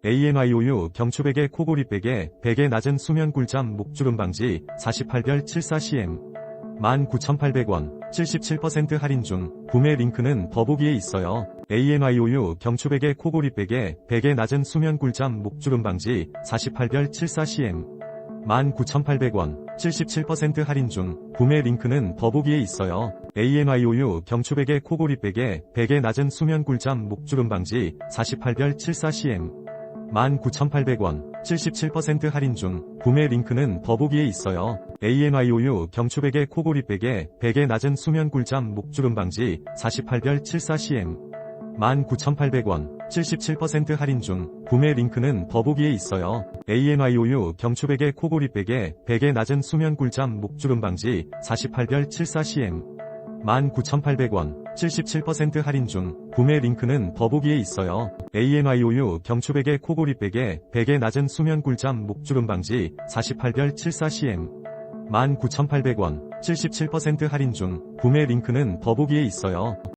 ANYOU 경추베개 코골이베개 베개 낮은 수면 꿀잠 목주름 방지 48결 74cm 19,800원 77% 할인 중 구매 링크는 더보기에 있어요. ANYOU 경추베개 코골이베개 베개 낮은 수면 꿀잠 목주름 방지 48결 74cm 19,800원 77% 할인 중 구매 링크는 더보기에 있어요. ANYOU 경추베개 코골이베개 베개 낮은 수면 꿀잠 목주름 방지 48결 74cm 19,800원 77% 할인 중 구매 링크는 더보기에 있어요. ANYOU 경추베개 코골이베개 베개 낮은 수면 꿀잠 목주름 방지 48결 74cm 19,800원 77% 할인 중 구매 링크는 더보기에 있어요. ANYOU 경추베개 코골이베개 베개 낮은 수면 꿀잠 목주름 방지 48결 74cm 19,800원 77% 할인 중 구매 링크는 더보기에 있어요. ANYOU 경추베개 코골이베개 베개 낮은 수면 꿀잠 목주름 방지 48결 74cm 19,800원 77% 할인 중 구매 링크는 더보기에 있어요.